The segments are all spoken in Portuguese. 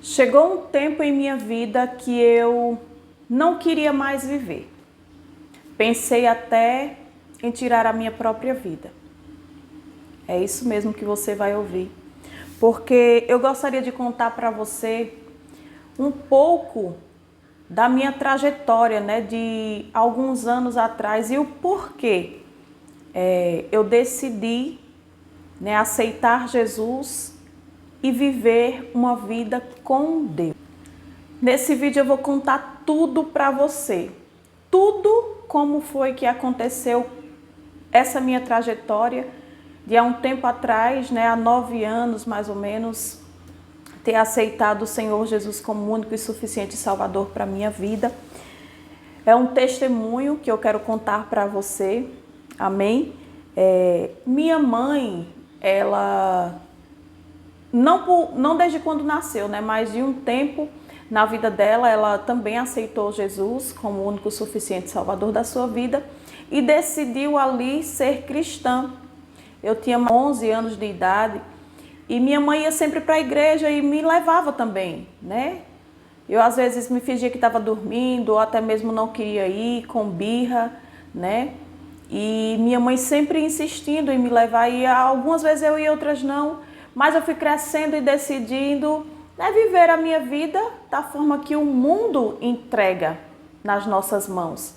Chegou um tempo em minha vida que eu não queria mais viver. Pensei até em tirar a minha própria vida. É isso mesmo que você vai ouvir. Porque eu gostaria de contar para você um pouco da minha trajetória, de alguns anos atrás e o porquê eu decidi, aceitar Jesus e viver uma vida com Deus. Nesse vídeo eu vou contar tudo para você, tudo como foi que aconteceu essa minha trajetória de há um tempo atrás, há 9 anos mais ou menos, ter aceitado o Senhor Jesus como único e suficiente Salvador para a minha vida. É um testemunho que eu quero contar para você, amém? Minha mãe, ela, não desde quando nasceu, mas de um tempo na vida dela, ela também aceitou Jesus como o único e suficiente Salvador da sua vida e decidiu ali ser cristã. Eu tinha 11 anos de idade e minha mãe ia sempre para a igreja e me levava também, Eu às vezes me fingia que estava dormindo ou até mesmo não queria ir, com birra, E minha mãe sempre insistindo em me levar e algumas vezes eu ia, outras não, mas eu fui crescendo e decidindo viver a minha vida da forma que o mundo entrega nas nossas mãos,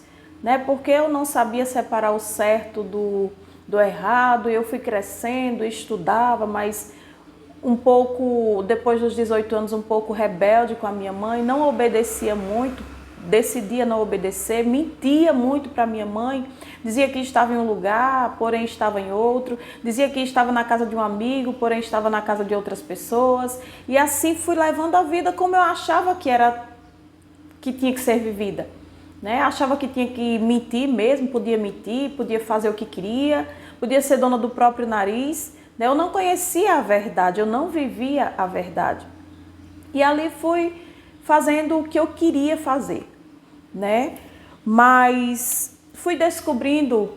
Porque eu não sabia separar o certo do errado, eu fui crescendo, estudava, mas um pouco, depois dos 18 anos, um pouco rebelde com a minha mãe, não obedecia muito, decidia não obedecer, mentia muito para minha mãe, dizia que estava em um lugar, porém estava em outro, dizia que estava na casa de um amigo, porém estava na casa de outras pessoas, e assim fui levando a vida como eu achava que tinha que ser vivida, Achava que tinha que mentir mesmo, podia fazer o que queria, podia ser dona do próprio nariz, Eu não conhecia a verdade, eu não vivia a verdade. E ali fui fazendo o que eu queria fazer, Mas fui descobrindo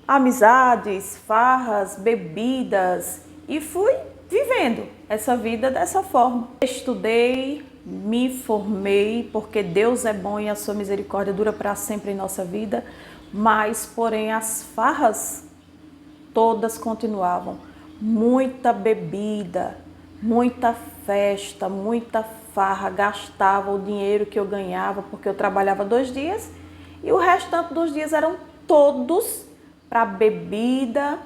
amizades, farras, bebidas e fui vivendo essa vida dessa forma. Estudei, me formei, porque Deus é bom e a sua misericórdia dura para sempre em nossa vida, mas porém as farras todas continuavam. Muita bebida, muita festa, muita farra, gastava o dinheiro que eu ganhava, porque eu trabalhava 2 dias e o restante dos dias eram todos para bebida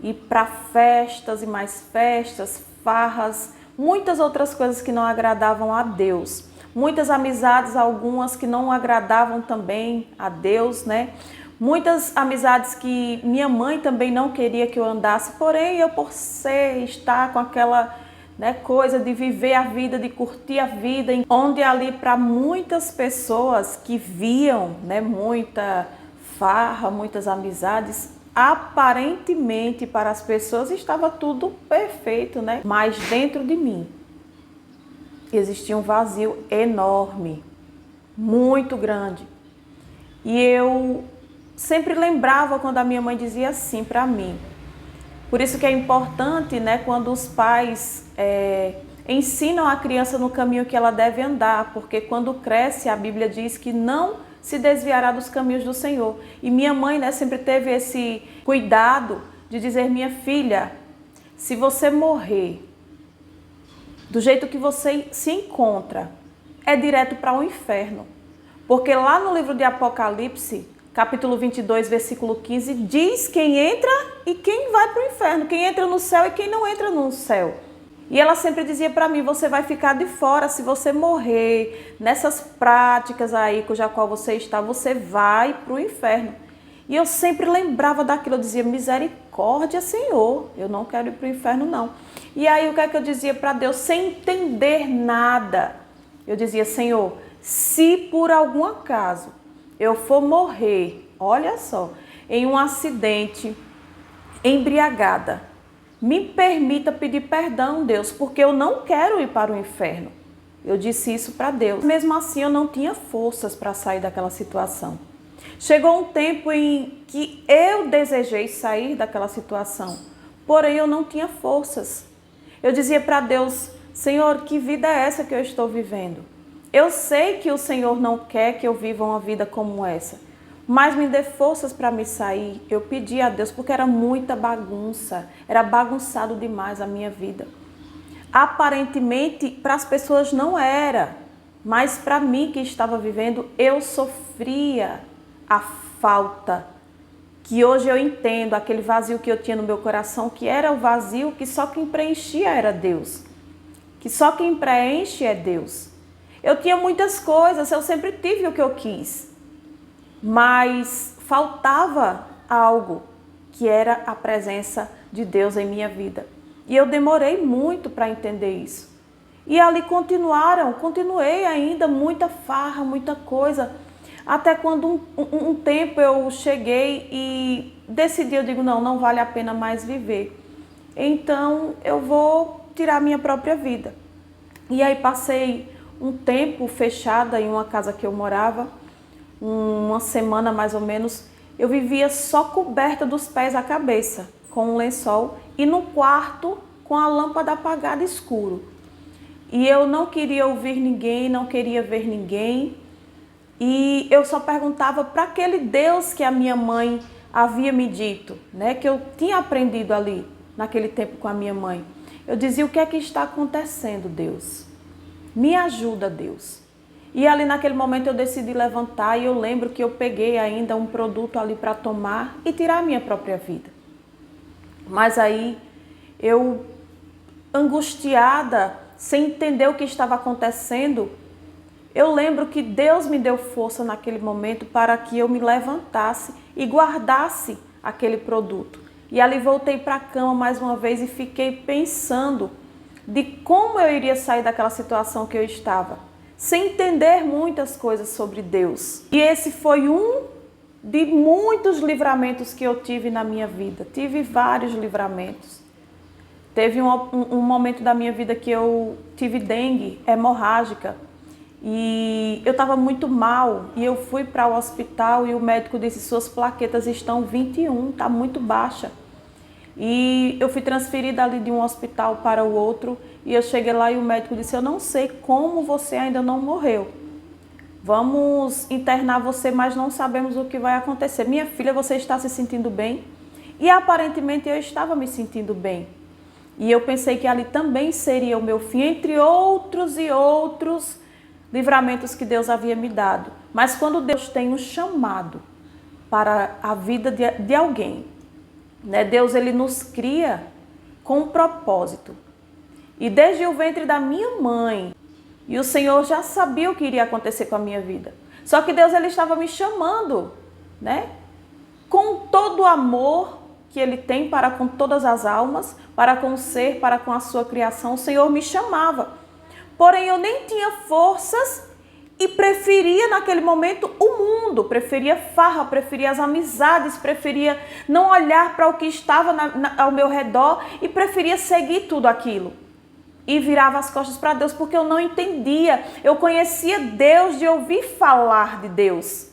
e para festas e mais festas, farras, muitas outras coisas que não agradavam a Deus. Muitas amizades, algumas que não agradavam também a Deus, Muitas amizades que minha mãe também não queria que eu andasse, porém eu, por estar com aquela coisa de viver a vida, de curtir a vida, onde ali para muitas pessoas que viam muita farra, muitas amizades, aparentemente para as pessoas estava tudo perfeito, Mas dentro de mim existia um vazio enorme, muito grande. E eu sempre lembrava quando a minha mãe dizia assim para mim. Por isso que é importante, quando os pais ensinam a criança no caminho que ela deve andar, porque quando cresce, a Bíblia diz que não se desviará dos caminhos do Senhor. E minha mãe, sempre teve esse cuidado de dizer: minha filha, se você morrer do jeito que você se encontra, é direto para o inferno. Porque lá no livro de Apocalipse, capítulo 22, versículo 15, diz quem entra e quem vai para o inferno, quem entra no céu e quem não entra no céu. E ela sempre dizia para mim: você vai ficar de fora, se você morrer nessas práticas aí cuja qual você está, você vai para o inferno. E eu sempre lembrava daquilo, eu dizia: misericórdia, Senhor, eu não quero ir para o inferno não. E aí o que é que eu dizia para Deus, sem entender nada? Eu dizia: Senhor, se por algum acaso eu for morrer, olha só, em um acidente, embriagada, me permita pedir perdão, Deus, porque eu não quero ir para o inferno. Eu disse isso para Deus. Mesmo assim, eu não tinha forças para sair daquela situação. Chegou um tempo em que eu desejei sair daquela situação, porém eu não tinha forças. Eu dizia para Deus: Senhor, que vida é essa que eu estou vivendo? Eu sei que o Senhor não quer que eu viva uma vida como essa, mas me dê forças para me sair. Eu pedi a Deus porque era muita bagunça, era bagunçado demais a minha vida. Aparentemente, para as pessoas não era, mas para mim que estava vivendo, eu sofria a falta. Que hoje eu entendo, aquele vazio que eu tinha no meu coração, que era o vazio que só quem preenchia era Deus. Que só quem preenche é Deus. Eu tinha muitas coisas, eu sempre tive o que eu quis, mas faltava algo, que era a presença de Deus em minha vida. E eu demorei muito para entender isso. E ali continuei ainda, muita farra, muita coisa. Até quando um tempo eu cheguei e decidi, eu digo, não vale a pena mais viver. Então eu vou tirar minha própria vida. E aí passei um tempo fechada em uma casa que eu morava, uma semana mais ou menos. Eu vivia só coberta dos pés à cabeça, com um lençol, e no quarto com a lâmpada apagada, escuro. E eu não queria ouvir ninguém, não queria ver ninguém. E eu só perguntava para aquele Deus que a minha mãe havia me dito, né? Que eu tinha aprendido ali, naquele tempo com a minha mãe. Eu dizia, o que é que está acontecendo, Deus? Me ajuda, Deus. E ali naquele momento eu decidi levantar e eu lembro que eu peguei ainda um produto ali para tomar e tirar a minha própria vida. Mas aí eu, angustiada, sem entender o que estava acontecendo, eu lembro que Deus me deu força naquele momento para que eu me levantasse e guardasse aquele produto. E ali voltei para a cama mais uma vez e fiquei pensando de como eu iria sair daquela situação que eu estava, sem entender muitas coisas sobre Deus. E esse foi um de muitos livramentos que eu tive na minha vida. Tive vários livramentos. Teve um momento da minha vida que eu tive dengue hemorrágica e eu estava muito mal e eu fui para o hospital e o médico disse, suas plaquetas estão 21, está muito baixa. E eu fui transferida ali de um hospital para o outro e eu cheguei lá e o médico disse, eu não sei como você ainda não morreu. Vamos internar você, mas não sabemos o que vai acontecer. Minha filha, você está se sentindo bem? E aparentemente eu estava me sentindo bem. E eu pensei que ali também seria o meu fim, entre outros e outros livramentos que Deus havia me dado. Mas quando Deus tem um chamado para a vida de alguém, né? Deus ele nos cria com um propósito. E desde o ventre da minha mãe, e o Senhor já sabia o que iria acontecer com a minha vida. Só que Deus ele estava me chamando, né? Com todo o amor que Ele tem para com todas as almas, para com o ser, para com a sua criação, o Senhor me chamava. Porém, eu nem tinha forças e preferia naquele momento o mundo, preferia farra, preferia as amizades, preferia não olhar para o que estava ao meu redor e preferia seguir tudo aquilo. E virava as costas para Deus porque eu não entendia. Eu conhecia Deus de ouvir falar de Deus,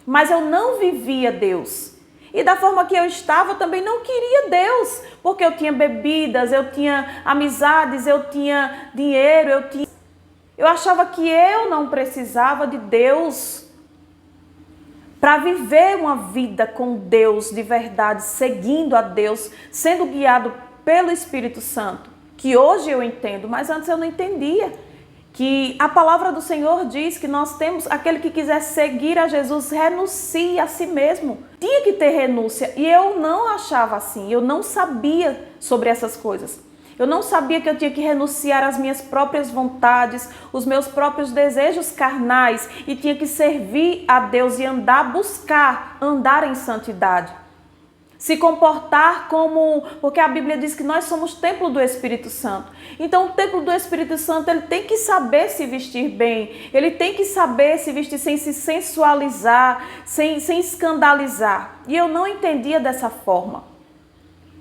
mas eu não vivia Deus. E da forma que eu estava, eu também não queria Deus, porque eu tinha bebidas, eu tinha amizades, eu tinha dinheiro, eu achava que eu não precisava de Deus para viver uma vida com Deus de verdade, seguindo a Deus, sendo guiado pelo Espírito Santo, que hoje eu entendo, mas antes eu não entendia. Que a palavra do Senhor diz que nós temos, aquele que quiser seguir a Jesus, renuncie a si mesmo. Tinha que ter renúncia e eu não achava assim, eu não sabia sobre essas coisas. Eu não sabia que eu tinha que renunciar às minhas próprias vontades, os meus próprios desejos carnais e tinha que servir a Deus e andar em santidade. Se comportar como, porque a Bíblia diz que nós somos templo do Espírito Santo. Então o templo do Espírito Santo, ele tem que saber se vestir bem, ele tem que saber se vestir sem se sensualizar, sem escandalizar. E eu não entendia dessa forma.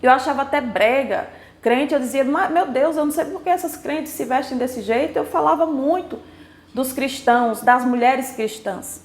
Eu achava até brega. Crente, eu dizia, meu Deus, eu não sei por que essas crentes se vestem desse jeito. Eu falava muito dos cristãos, das mulheres cristãs.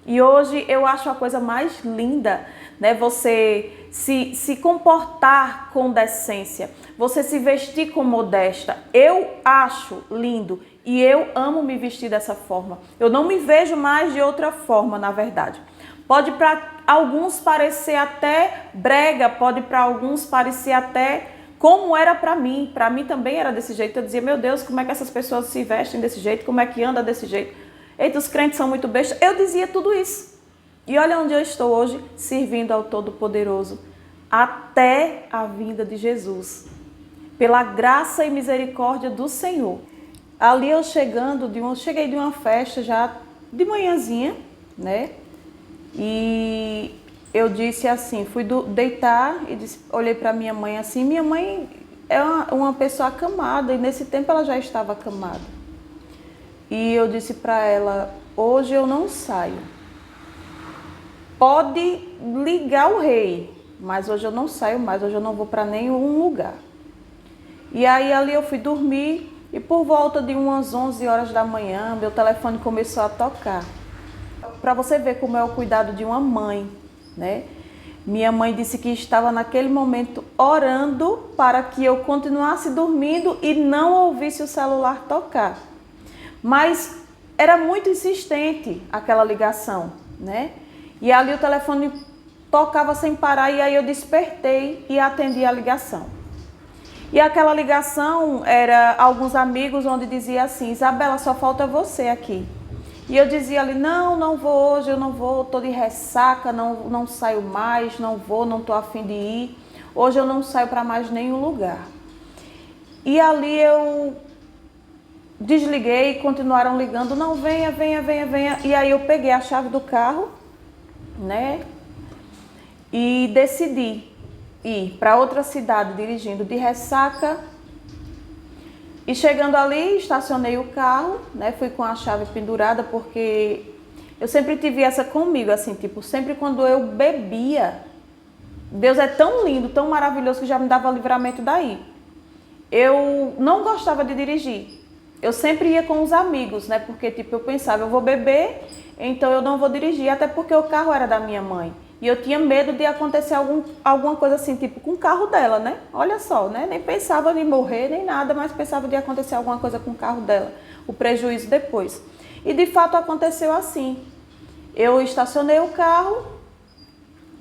E hoje eu acho a coisa mais linda, né? Você se comportar com decência, você se vestir com modéstia. Eu acho lindo e eu amo me vestir dessa forma. Eu não me vejo mais de outra forma, na verdade. Pode para alguns parecer até brega, pode para alguns parecer até como era para mim. Para mim também era desse jeito. Eu dizia, meu Deus, como é que essas pessoas se vestem desse jeito? Como é que anda desse jeito? Eita, os crentes são muito bestas. Eu dizia tudo isso. E olha onde eu estou hoje, servindo ao Todo-Poderoso, até a vinda de Jesus. Pela graça e misericórdia do Senhor. Ali eu cheguei de uma festa já de manhãzinha, né? E eu disse assim, fui deitar e olhei para minha mãe assim. Minha mãe é uma pessoa acamada e nesse tempo ela já estava acamada. E eu disse para ela, hoje eu não saio. Pode ligar o rei, mas hoje eu não saio mais, hoje eu não vou para nenhum lugar. E aí ali eu fui dormir e por volta de umas 11 horas da manhã, meu telefone começou a tocar. Para você ver como é o cuidado de uma mãe, né? Minha mãe disse que estava naquele momento orando para que eu continuasse dormindo e não ouvisse o celular tocar. Mas era muito insistente aquela ligação, né? E ali o telefone tocava sem parar e aí eu despertei e atendi a ligação. E aquela ligação era alguns amigos onde dizia assim, Isabela, só falta você aqui. E eu dizia ali, não vou hoje, eu não vou, estou de ressaca, não saio mais, não vou, não estou a fim de ir. Hoje eu não saio para mais nenhum lugar. E ali eu desliguei e continuaram ligando, não, venha. E aí eu peguei a chave do carro, né? E decidi ir para outra cidade dirigindo de ressaca. E chegando ali, estacionei o carro, né? Fui com a chave pendurada porque eu sempre tive essa comigo, assim, tipo, sempre quando eu bebia, Deus é tão lindo, tão maravilhoso que já me dava livramento daí. Eu não gostava de dirigir. Eu sempre ia com os amigos, né? Porque, tipo, eu pensava, eu vou beber, então eu não vou dirigir, até porque o carro era da minha mãe. E eu tinha medo de acontecer alguma coisa assim, tipo, com o carro dela, né? Olha só, né? Nem pensava em morrer, nem nada, mas pensava de acontecer alguma coisa com o carro dela. O prejuízo depois. E de fato aconteceu assim. Eu estacionei o carro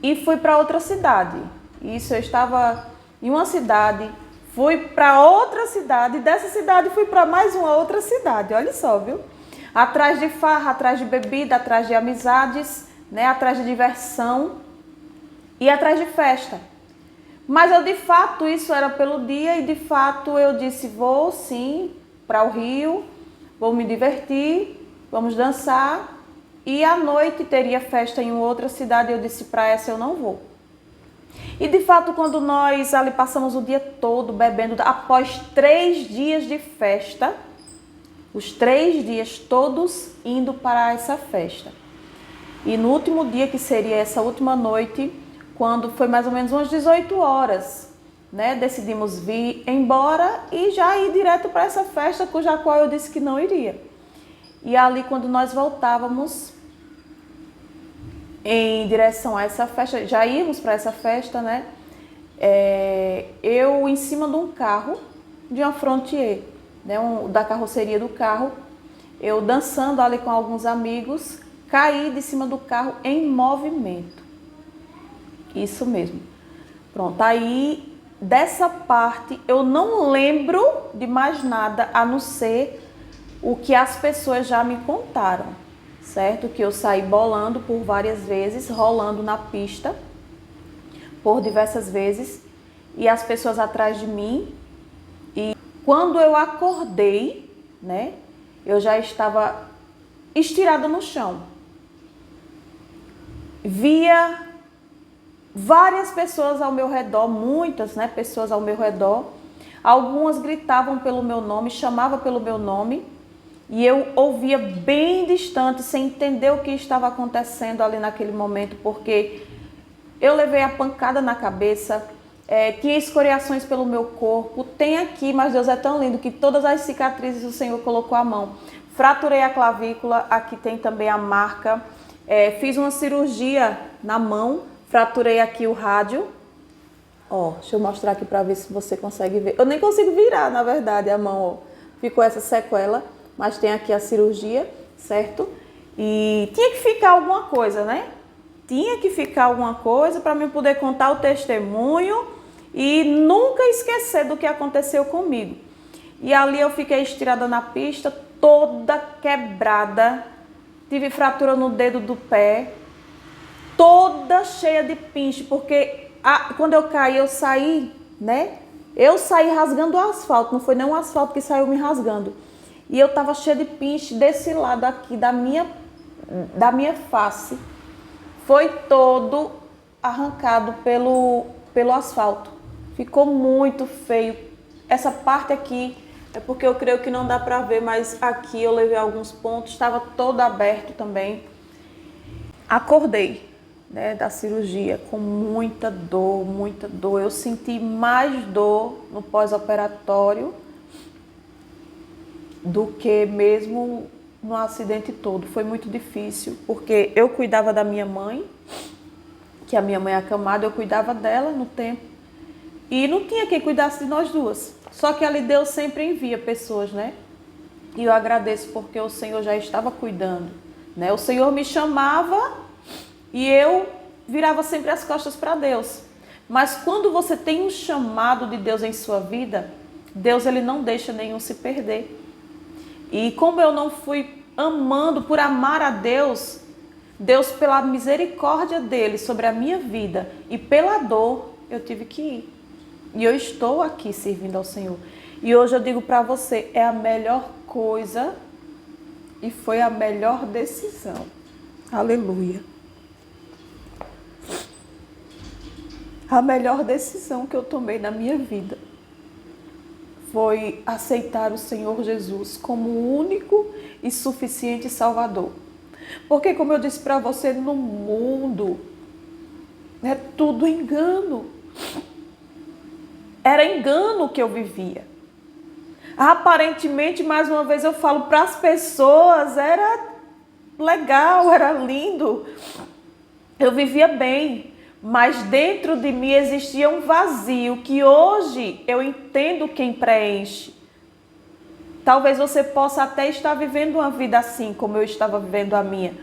e fui para outra cidade. Isso, eu estava em uma cidade, fui para outra cidade, dessa cidade fui para mais uma outra cidade. Olha só, viu? Atrás de farra, atrás de bebida, atrás de amizades, né, atrás de diversão e atrás de festa. Mas eu de fato, isso era pelo dia e de fato eu disse, vou sim para o Rio, vou me divertir, vamos dançar e à noite teria festa em outra cidade, eu disse para essa eu não vou. E de fato quando nós ali passamos o dia todo bebendo, após 3 dias de festa, os 3 dias todos indo para essa festa. E no último dia, que seria essa última noite, quando foi mais ou menos umas 18 horas, né, decidimos vir embora e já ir direto para essa festa, cuja qual eu disse que não iria. E ali, quando nós voltávamos em direção a essa festa, já íamos para essa festa, né, eu em cima de um carro, de uma Frontier, né, da carroceria do carro, eu dançando ali com alguns amigos, caí de cima do carro em movimento. Isso mesmo. Pronto, aí dessa parte eu não lembro de mais nada a não ser o que as pessoas já me contaram, certo? Que eu saí bolando por várias vezes, rolando na pista por diversas vezes e as pessoas atrás de mim. E quando eu acordei, né, eu já estava estirada no chão. Via várias pessoas ao meu redor, muitas, né, pessoas ao meu redor. Algumas gritavam pelo meu nome, chamavam pelo meu nome. E eu ouvia bem distante, sem entender o que estava acontecendo ali naquele momento, porque eu levei a pancada na cabeça, tinha escoriações pelo meu corpo, tem aqui, mas Deus é tão lindo que todas as cicatrizes o Senhor colocou a mão. Fraturei a clavícula, aqui tem também a marca. Fiz uma cirurgia na mão, fraturei aqui o rádio, Ó, deixa eu mostrar aqui para ver se você consegue ver. Eu nem consigo virar, na verdade, a mão, ó. Ficou essa sequela, mas tem aqui a cirurgia, certo? E tinha que ficar alguma coisa, né? Tinha que ficar alguma coisa para eu poder contar o testemunho e nunca esquecer do que aconteceu comigo. E ali eu fiquei estirada na pista, toda quebrada, tive fratura no dedo do pé, toda cheia de pinche, porque quando eu caí, eu saí, né? Eu saí rasgando o asfalto, não foi nem o asfalto que saiu me rasgando. E eu tava cheia de pinche desse lado aqui, da minha face. Foi todo arrancado pelo asfalto. Ficou muito feio. Essa parte aqui é porque eu creio que não dá pra ver, mas aqui eu levei alguns pontos, estava todo aberto também. Acordei, né, da cirurgia com muita dor, muita dor. Eu senti mais dor no pós-operatório do que mesmo no acidente todo. Foi muito difícil, porque eu cuidava da minha mãe, que a minha mãe é acamada, eu cuidava dela no tempo. E não tinha quem cuidasse de nós duas. Só que ali Deus sempre envia pessoas, né? E eu agradeço porque o Senhor já estava cuidando, né? O Senhor me chamava e eu virava sempre as costas para Deus. Mas quando você tem um chamado de Deus em sua vida, Deus ele não deixa nenhum se perder. E como eu não fui amando por amar a Deus, Deus pela misericórdia dele sobre a minha vida e pela dor, eu tive que ir. E eu estou aqui servindo ao Senhor. E hoje eu digo para você, é a melhor coisa e foi a melhor decisão. Aleluia. A melhor decisão que eu tomei na minha vida foi aceitar o Senhor Jesus como o único e suficiente Salvador. Porque, como eu disse para você, no mundo é tudo engano. Era engano que eu vivia. Aparentemente, mais uma vez eu falo para as pessoas, era legal, era lindo. Eu vivia bem, mas dentro de mim existia um vazio que hoje eu entendo quem preenche. Talvez você possa até estar vivendo uma vida assim, como eu estava vivendo a minha.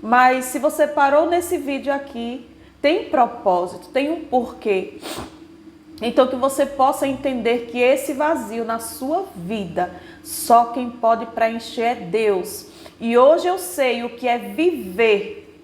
Mas se você parou nesse vídeo aqui, tem propósito, tem um porquê. Então que você possa entender que esse vazio na sua vida, só quem pode preencher é Deus. E hoje eu sei o que é viver,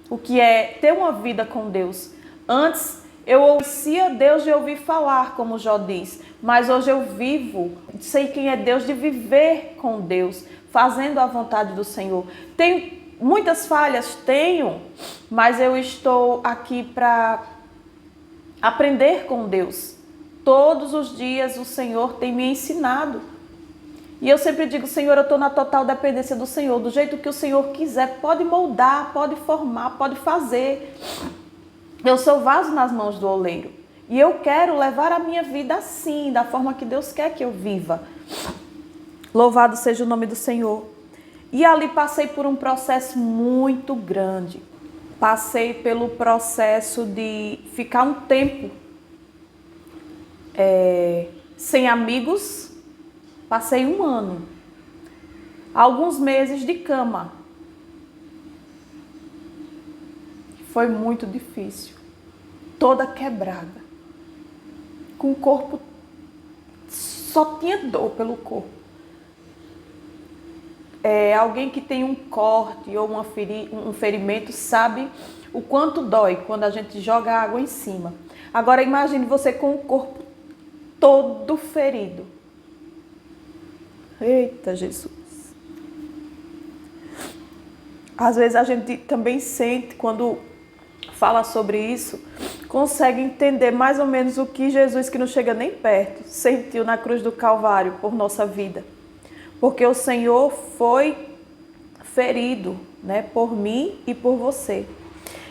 o que é ter uma vida com Deus. Antes eu conhecia Deus de ouvir falar, como Jó diz, mas hoje eu vivo, sei quem é Deus de viver com Deus, fazendo a vontade do Senhor. Tenho muitas falhas, tenho, mas eu estou aqui para aprender com Deus. Todos os dias o Senhor tem me ensinado. E eu sempre digo, Senhor, eu estou na total dependência do Senhor. Do jeito que o Senhor quiser, pode moldar, pode formar, pode fazer. Eu sou vaso nas mãos do oleiro. E eu quero levar a minha vida assim, da forma que Deus quer que eu viva. Louvado seja o nome do Senhor. E ali passei por um processo muito grande. Passei pelo processo de ficar um tempo sem amigos. Passei 1 ano. Alguns meses de cama. Foi muito difícil. Toda quebrada. Com o corpo, só tinha dor pelo corpo. Alguém que tem um corte ou um ferimento sabe o quanto dói quando a gente joga água em cima. Agora imagine você com o corpo todo ferido. Eita Jesus! Às vezes a gente também sente, quando fala sobre isso, consegue entender mais ou menos o que Jesus, que não chega nem perto, sentiu na cruz do Calvário por nossa vida. Porque o Senhor foi ferido, né, por mim e por você.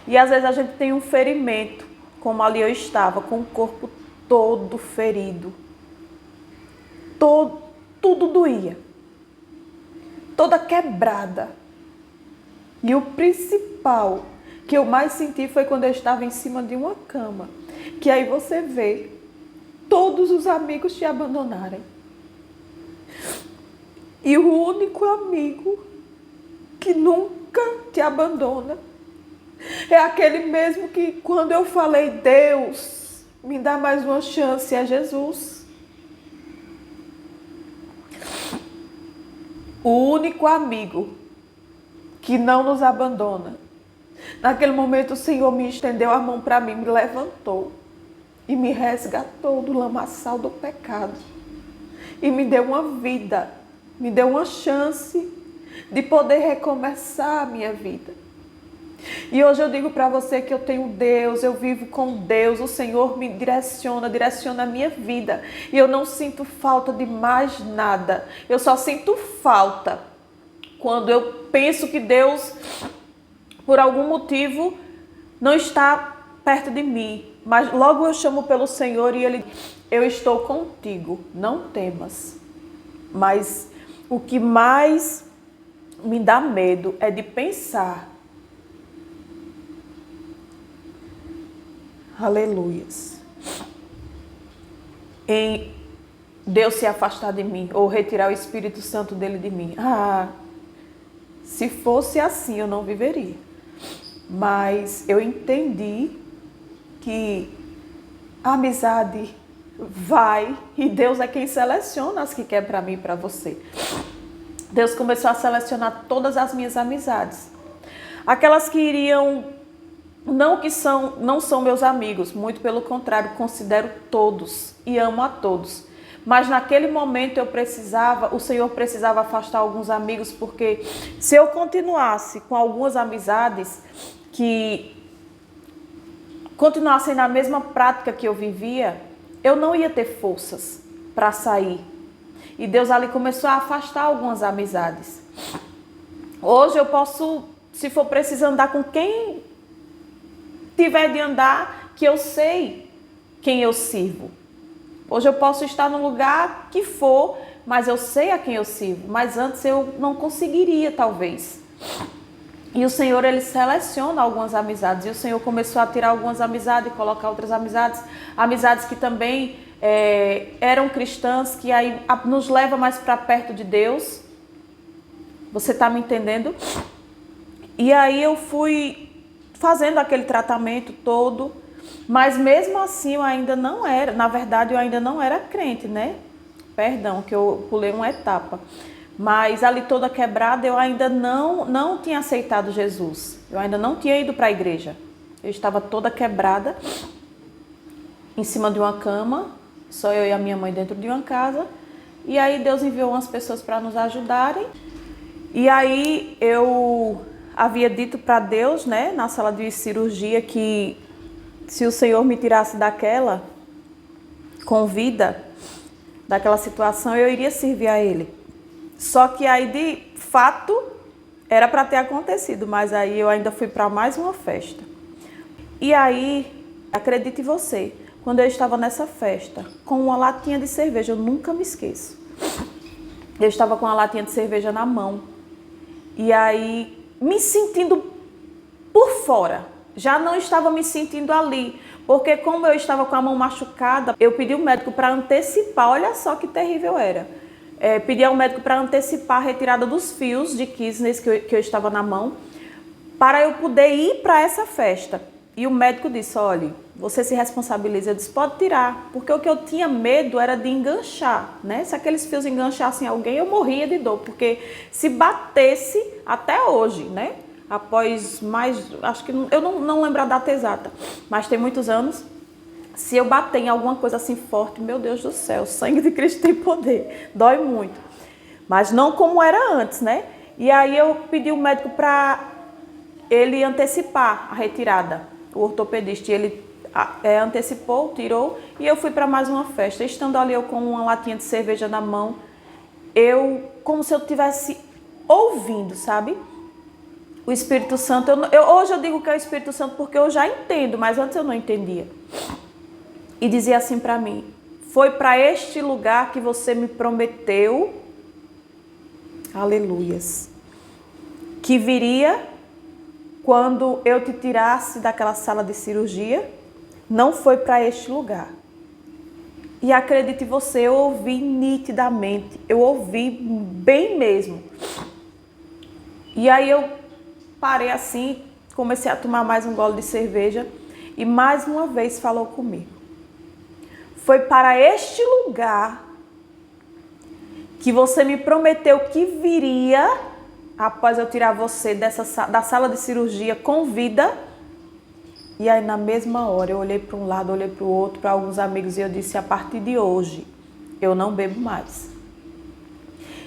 E às vezes a gente tem um ferimento, como ali eu estava, com o corpo todo ferido. Tudo doía. Toda quebrada. E o principal que eu mais senti foi quando eu estava em cima de uma cama. que aí você vê todos os amigos te abandonarem. E o único amigo que nunca te abandona é aquele mesmo que, quando eu falei, Deus, me dá mais uma chance, é Jesus. O único amigo que não nos abandona. Naquele momento o Senhor me estendeu a mão para mim, me levantou e me resgatou do lamaçal do pecado. E me deu uma vida, me deu uma chance de poder recomeçar a minha vida. E hoje eu digo para você que eu tenho Deus, eu vivo com Deus, o Senhor me direciona a minha vida. E eu não sinto falta de mais nada. Eu só sinto falta quando eu penso que Deus, por algum motivo, não está perto de mim. Mas logo eu chamo pelo Senhor e Ele, eu estou contigo, não temas. Mas o que mais me dá medo é de pensar, aleluias, em Deus se afastar de mim ou retirar o Espírito Santo dele de mim. Se fosse assim eu não viveria. Mas eu entendi que a amizade vai e Deus é quem seleciona as que quer para mim e para você. Deus começou a selecionar todas as minhas amizades. Aquelas que iriam, não são meus amigos, muito pelo contrário, considero todos e amo a todos. Mas naquele momento o Senhor precisava afastar alguns amigos, porque se eu continuasse com algumas amizades que continuassem na mesma prática que eu vivia, eu não ia ter forças para sair. E Deus ali começou a afastar algumas amizades. Hoje eu posso, se for preciso, andar com quem tiver de andar, que eu sei quem eu sirvo. Hoje eu posso estar no lugar que for, mas eu sei a quem eu sirvo. Mas antes eu não conseguiria, talvez. E o Senhor, Ele seleciona algumas amizades. E o Senhor começou a tirar algumas amizades e colocar outras amizades. Amizades que também eram cristãs, que aí nos leva mais para perto de Deus. Você está me entendendo? E aí eu fui fazendo aquele tratamento todo. Mas mesmo assim eu ainda não era, na verdade eu ainda não era crente, né? Perdão, que eu pulei uma etapa. Mas ali toda quebrada eu ainda não tinha aceitado Jesus. Eu ainda não tinha ido para a igreja. Eu estava toda quebrada, em cima de uma cama, só eu e a minha mãe dentro de uma casa. E aí Deus enviou umas pessoas para nos ajudarem. E aí eu havia dito para Deus, né, na sala de cirurgia, que se o Senhor me tirasse daquela, com vida, daquela situação, eu iria servir a Ele. Só que aí, de fato, era para ter acontecido, mas aí eu ainda fui para mais uma festa. E aí, acredite você, quando eu estava nessa festa, com uma latinha de cerveja, eu nunca me esqueço. Eu estava com uma latinha de cerveja na mão. E aí, me sentindo por fora. Já não estava me sentindo ali, porque como eu estava com a mão machucada, eu pedi ao médico para antecipar, olha só que terrível era. Pedi ao médico para antecipar a retirada dos fios de Kisnes que eu estava na mão, para eu poder ir para essa festa. E o médico disse, olha, você se responsabiliza. Eu disse, pode tirar, porque o que eu tinha medo era de enganchar, né? Se aqueles fios enganchassem alguém, eu morria de dor, porque se batesse até hoje, né? Após mais, acho que, eu não lembro a data exata, mas tem muitos anos, se eu bater em alguma coisa assim forte, meu Deus do céu, o sangue de Cristo tem poder, dói muito. Mas não como era antes, né? E aí eu pedi ao médico para ele antecipar a retirada, o ortopedista, e ele antecipou, tirou, e eu fui para mais uma festa. Estando ali eu com uma latinha de cerveja na mão, como se eu estivesse ouvindo, sabe? O Espírito Santo, hoje eu digo que é o Espírito Santo porque eu já entendo, mas antes eu não entendia. E dizia assim para mim, foi para este lugar que você me prometeu, aleluias, que viria quando eu te tirasse daquela sala de cirurgia não foi para este lugar. E acredite você, eu ouvi nitidamente, eu ouvi bem mesmo. E aí eu parei assim, comecei a tomar mais um gole de cerveja e mais uma vez falou comigo. Foi para este lugar que você me prometeu que viria após eu tirar você da sala de cirurgia com vida. E aí na mesma hora eu olhei para um lado, olhei para o outro, para alguns amigos e eu disse, a partir de hoje eu não bebo mais.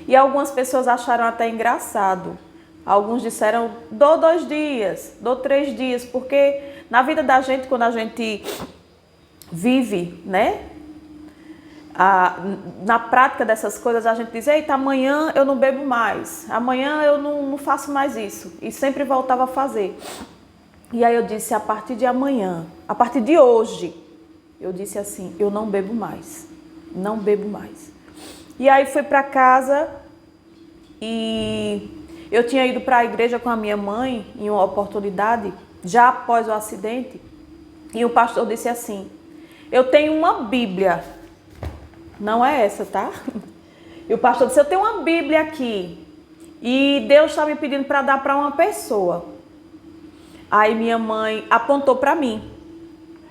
E algumas pessoas acharam até engraçado. Alguns disseram, dou 2 dias, dou 3 dias, porque na vida da gente, quando a gente vive, né? Na prática dessas coisas, a gente diz, eita, amanhã eu não bebo mais, amanhã eu não faço mais isso. E sempre voltava a fazer. E aí eu disse, a partir de amanhã, a partir de hoje, eu disse assim, eu não bebo mais, não bebo mais. E aí fui para casa e eu tinha ido para a igreja com a minha mãe em uma oportunidade, já após o acidente, e o pastor disse assim, eu tenho uma Bíblia, não é essa, tá? E o pastor disse, eu tenho uma Bíblia aqui e Deus está me pedindo para dar para uma pessoa. Aí minha mãe apontou para mim.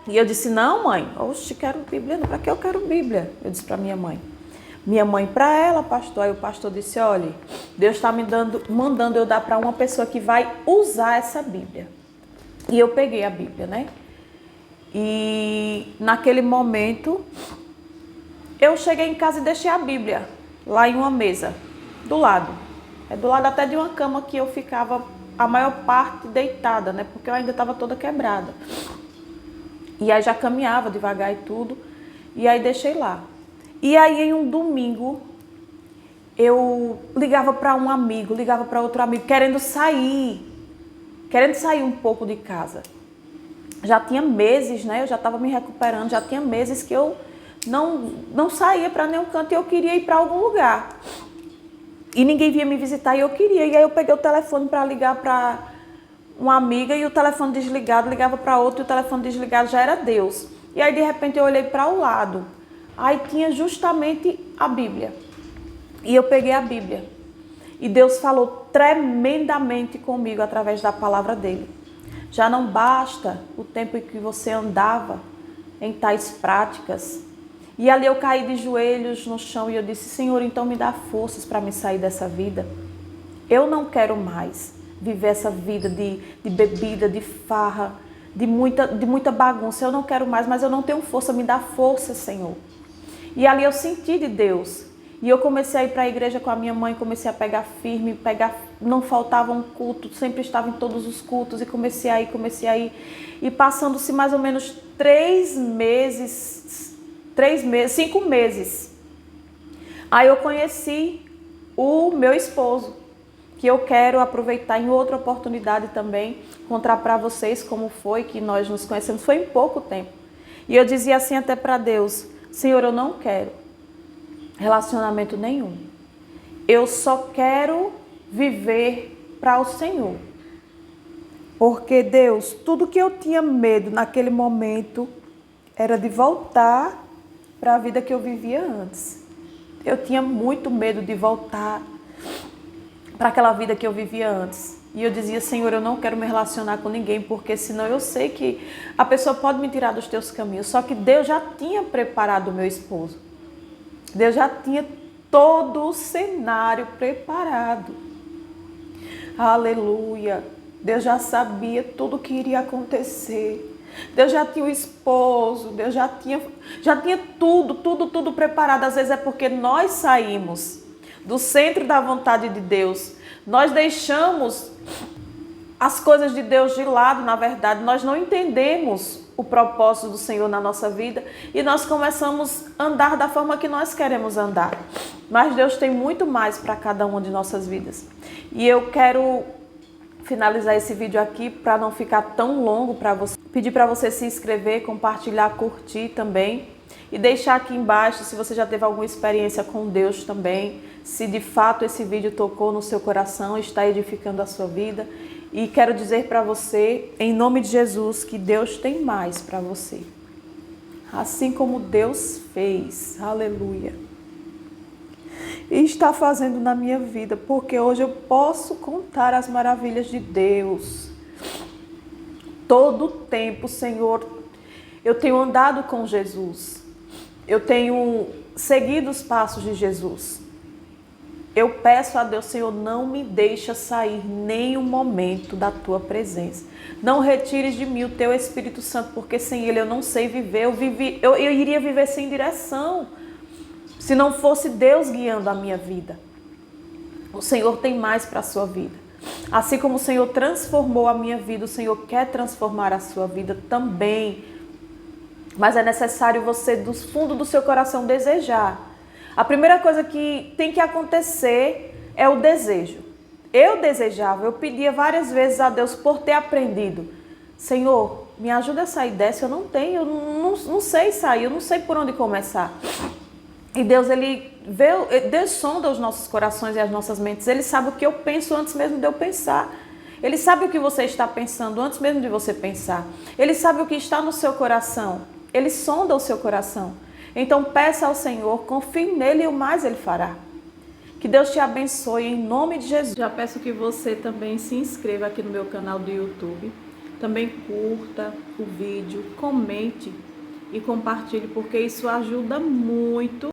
E eu disse, não mãe, oxe, quero Bíblia, para que eu quero Bíblia? Eu disse para minha mãe. Minha mãe para ela, pastor. Aí o pastor disse, olha, Deus está me mandando eu dar para uma pessoa que vai usar essa Bíblia. E eu peguei a Bíblia, né? E naquele momento, eu cheguei em casa e deixei a Bíblia lá em uma mesa, do lado. É do lado até de uma cama que eu ficava a maior parte deitada, né? Porque eu ainda estava toda quebrada. E aí já caminhava devagar e tudo. E aí deixei lá. E aí em um domingo, eu ligava para um amigo, ligava para outro amigo, querendo sair um pouco de casa. Já tinha meses, né? Eu já estava me recuperando, já tinha meses que eu não saía para nenhum canto e eu queria ir para algum lugar. E ninguém vinha me visitar e eu queria. E aí eu peguei o telefone para ligar para uma amiga e o telefone desligado, ligava para outro e o telefone desligado já era Deus. E aí de repente eu olhei para o lado. Aí tinha justamente a Bíblia. E eu peguei a Bíblia. E Deus falou tremendamente comigo através da palavra dele. Já não basta o tempo em que você andava em tais práticas. E ali eu caí de joelhos no chão e eu disse, Senhor, então me dá forças para me sair dessa vida. Eu não quero mais viver essa vida de bebida, de farra, de muita bagunça. Eu não quero mais, mas eu não tenho força, me dá força, Senhor. E ali eu senti de Deus. E eu comecei a ir para a igreja com a minha mãe, comecei a pegar firme, não faltava um culto, sempre estava em todos os cultos e comecei a ir. E passando-se mais ou menos 5 meses. Aí eu conheci o meu esposo, que eu quero aproveitar em outra oportunidade também, contar para vocês como foi que nós nos conhecemos, foi em pouco tempo. E eu dizia assim até para Deus, Senhor, eu não quero relacionamento nenhum. Eu só quero viver para o Senhor. Porque Deus, tudo que eu tinha medo naquele momento era de voltar para a vida que eu vivia antes. Eu tinha muito medo de voltar para aquela vida que eu vivia antes. E eu dizia, Senhor, eu não quero me relacionar com ninguém, porque senão eu sei que a pessoa pode me tirar dos teus caminhos. Só que Deus já tinha preparado o meu esposo. Deus já tinha todo o cenário preparado. Aleluia. Deus já sabia tudo o que iria acontecer. Deus já tinha o esposo, Deus já tinha tudo preparado. Às vezes é porque nós saímos do centro da vontade de Deus. Nós deixamos as coisas de Deus de lado, na verdade. Nós não entendemos o propósito do Senhor na nossa vida e nós começamos a andar da forma que nós queremos andar. Mas Deus tem muito mais para cada uma de nossas vidas. E eu quero finalizar esse vídeo aqui para não ficar tão longo para você. Pedir para você se inscrever, compartilhar, curtir também. E deixar aqui embaixo se você já teve alguma experiência com Deus também. Se de fato esse vídeo tocou no seu coração, está edificando a sua vida. E quero dizer para você, em nome de Jesus, que Deus tem mais para você. assim como Deus fez. Aleluia. E está fazendo na minha vida, porque hoje eu posso contar as maravilhas de Deus. Todo o tempo, Senhor, eu tenho andado com Jesus. Eu tenho seguido os passos de Jesus. Eu peço a Deus, Senhor, não me deixa sair nem um momento da Tua presença. Não retires de mim o Teu Espírito Santo, porque sem Ele eu não sei viver. Eu iria viver sem direção, se não fosse Deus guiando a minha vida. O Senhor tem mais para a sua vida. Assim como o Senhor transformou a minha vida, o Senhor quer transformar a sua vida também. Mas é necessário você, do fundo do seu coração, desejar. A primeira coisa que tem que acontecer é o desejo. Eu desejava, eu pedia várias vezes a Deus por ter aprendido. Senhor, me ajuda a sair dessa, eu não tenho, eu não sei sair, eu não sei por onde começar. E Deus, Deus sonda os nossos corações e as nossas mentes. Ele sabe o que eu penso antes mesmo de eu pensar. Ele sabe o que você está pensando antes mesmo de você pensar. Ele sabe o que está no seu coração. Ele sonda o seu coração. Então peça ao Senhor, confie nele e o mais Ele fará. Que Deus te abençoe em nome de Jesus. Já peço que você também se inscreva aqui no meu canal do YouTube. Também curta o vídeo, comente e compartilhe, porque isso ajuda muito.